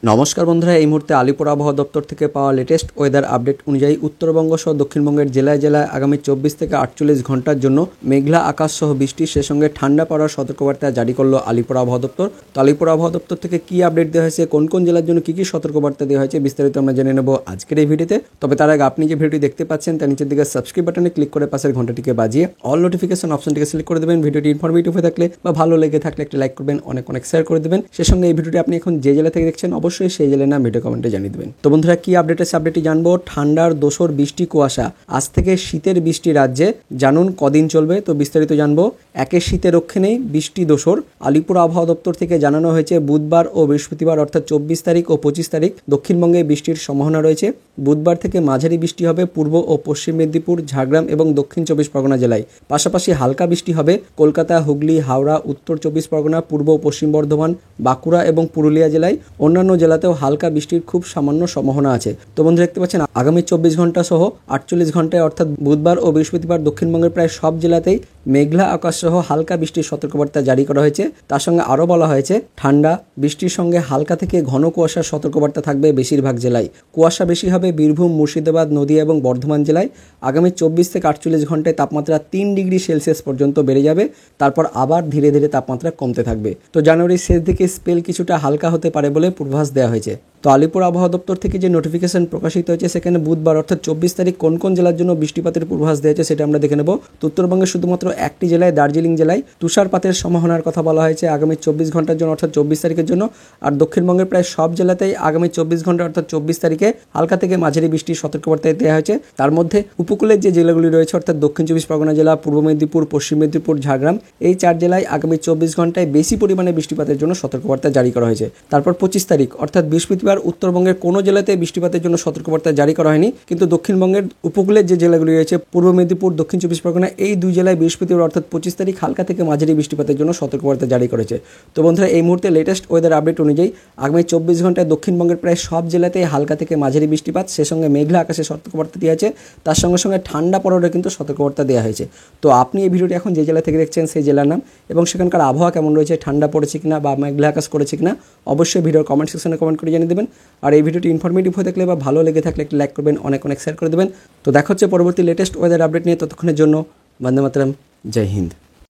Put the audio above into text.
নমস্কার বন্ধুরা, এই মুহূর্তে আলিপুর আবহাওয়া দপ্তর থেকে পাওয়া লেটেস্ট ওয়েদার আপডেট অনুযায়ী উত্তরবঙ্গ সহ দক্ষিণবঙ্গের জেলায় জেলায় আগামী 24 থেকে 48 ঘন্টার জন্য মেঘলা আকাশ সহ বৃষ্টি, সে সঙ্গে ঠান্ডা পড়ার সতর্কবার্তা জারি করলো আলিপুর আবহাওয়া দপ্তর। তো আলিপুর আবহাওয়া দপ্তর থেকে কী আপডেট দেওয়া হয়েছে, কোন কোন জেলার জন্য কী কী সতর্কবার্তা দেওয়া হয়েছে, বিস্তারিত আমরা জেনে নেব আজকের এই ভিডিওতে। তবে তার আগে আপনি যে ভিডিওটি দেখতে পাচ্ছেন তার নিচের দিকে সাবস্ক্রাইব বাটনে ক্লিক করে পাশের ঘন্টাটিকে বাজিয়ে অল নোটিফিকেশন অপশনটিকে সিলেক্ট করে দেবেন। ভিডিওটি ইনফরমেটিভ হয়ে থাকলে বা ভালো লেগে থাকলে একটি লাইক করবেন, অনেক শেয়ার করে দেবেন। সে সঙ্গে এই ভিডিওটি আপনি এখন যে জেলা থেকে দেখছেন অবশ্যই সেই জেলার নাম ভিডিও কমেন্টে জানিয়ে দেবেন। তো বন্ধুরা, কি আপডেট আছে আপডেটটি জানবো। ঠান্ডার দোসর বৃষ্টি কুয়াশা, আজ থেকে শীতের বৃষ্টি রাজ্যে, জানুন কদিন চলবে। তো বিস্তারিত জানবো। একে শীতে রক্ষে নেই, বৃষ্টি দোসর। আলিপুর আবহাওয়া দপ্তর থেকে জানানো হয়েছে বুধবার ও বৃহস্পতিবার অর্থাৎ 24 তারিখ ও 25 তারিখ দক্ষিণবঙ্গে বৃষ্টির সম্ভাবনা রয়েছে। বুধবার থেকে মাঝারি বৃষ্টি হবে পূর্ব ও পশ্চিম মেদিনীপুর, ঝাড়গ্রাম এবং দক্ষিণ 24 পরগনা জেলায়। পাশাপাশি হালকা বৃষ্টি হবে কলকাতা, হুগলি, হাওড়া, উত্তর 24 পরগনা, পূর্ব ও পশ্চিম বর্ধমান, বাঁকুড়া এবং পুরুলিয়া জেলায়। অন্যান্য জেলাতেও হালকা বৃষ্টির খুব সামান্য সম্ভাবনা আছে। তো বন্ধুরা, দেখতে পাচ্ছেন আগামী 24 ঘন্টা সহ 48 ঘন্টায় অর্থাৎ বুধবার ও বৃহস্পতিবার দক্ষিণবঙ্গের প্রায় সব জেলাতেই মেঘলা আকাশ সহ হালকা বৃষ্টির সতর্কবার্তা জারি করা হয়েছে। তার সঙ্গে আরও বলা হয়েছে ঠান্ডা বৃষ্টির সঙ্গে হালকা থেকে ঘন কুয়াশার সতর্কবার্তা থাকবে বেশিরভাগ জেলায়। কুয়াশা বেশি হবে বীরভূম, মুর্শিদাবাদ, নদিয়া এবং বর্ধমান জেলায়। আগামী 24 থেকে 48 ঘন্টায় তাপমাত্রা 3 ডিগ্রি সেলসিয়াস পর্যন্ত বেড়ে যাবে, তারপর আবার ধীরে ধীরে তাপমাত্রা কমতে থাকবে। তো জানুয়ারির শেষ দিকে স্পেল কিছুটা হালকা হতে পারে বলে পূর্বাভাস দেওয়া হয়েছে। তো আলিপুর আবহাওয়া দপ্তর থেকে যে নোটিফিকেশন প্রকাশিত হয়েছে সেখানে বুধবার অর্থাৎ 24 তারিখ কোন কোন জেলার জন্য বৃষ্টিপাতের পূর্বাভাস দেওয়া হয়েছে সেটা আমরা দেখে নেব। তো উত্তরবঙ্গে শুধুমাত্র একটি জেলায়, দার্জিলিং জেলায় তুষারপাতের সম্ভাবনার কথা বলা হয়েছে আগামী 24 ঘন্টার জন্য অর্থাৎ 24 তারিখের জন্য। আর দক্ষিণবঙ্গের প্রায় সব জেলাতেই আগামী 24 ঘন্টা অর্থাৎ 24 তারিখে হালকা থেকে মাঝারি বৃষ্টির সতর্কবার্তা দেওয়া হয়েছে। তার মধ্যে উপকূলের যে জেলাগুলি রয়েছে অর্থাৎ দক্ষিণ 24 পরগনা জেলা, পূর্ব মেদিনীপুর, পশ্চিম মেদিনীপুর, ঝাড়গ্রাম, এই 4 জেলায় আগামী 24 ঘন্টায় বেশি পরিমাণে বৃষ্টিপাতের জন্য সতর্কবার্তা জারি করা হয়েছে। তারপর 25 তারিখ অর্থাৎ বৃহস্পতিবার উত্তরবঙ্গের কোনো জেলাতে বৃষ্টিপাতের জন্য সতর্কবার্তা জারি করা হয়নি, কিন্তু দক্ষিণবঙ্গের উপকূলের যে জেলাগুলি রয়েছে পূর্ব মেদিনীপুর, দক্ষিণ 24 পরগনা, এই দুই জেলায় বৃহস্পতিবার অর্থাৎ 25 তারিখ হালকা থেকে মাঝারি বৃষ্টিপাতের জন্য সতর্কবার্তা জারি করেছে। তো বন্ধুরা, এই মুহূর্তে লেটেস্ট ওয়েদার আপডেট অনুযায়ী আগামী 24 ঘন্টায় দক্ষিণবঙ্গের প্রায় সব জেলাতেই হালকা থেকে মাঝারি বৃষ্টিপাত, সে সঙ্গে মেঘলা আকাশে সতর্কবার্তা দেওয়া আছে। তার সঙ্গে সঙ্গে ঠান্ডা পড়ারও কিন্তু সতর্কবার্তা দেওয়া হয়েছে। তো আপনি এই ভিডিওটি এখন যে জেলা থেকে দেখছেন সেই জেলার নাম এবং সেখানকার আবহাওয়া কেমন রয়েছে, ঠান্ডা পড়েছে কিনা বা মেঘলা আকাশ করেছে কিনা অবশ্যই ভিডিওর কমেন্ট সেকশনে কমেন্ট করে জানিয়ে দেবেন। আর এই ভিডিওটি ইনফরমেটিভ হয়ে থাকলে বা ভালো লেগে থাকলে একটি লাইক করবেন, অনেক শেয়ার করে দেবেন। তো দেখা হচ্ছে পরবর্তী লেটেস্ট ওয়েদার আপডেট নিয়ে। ততক্ষণের জন্য বন্দে মাতরম, জয় হিন্দ।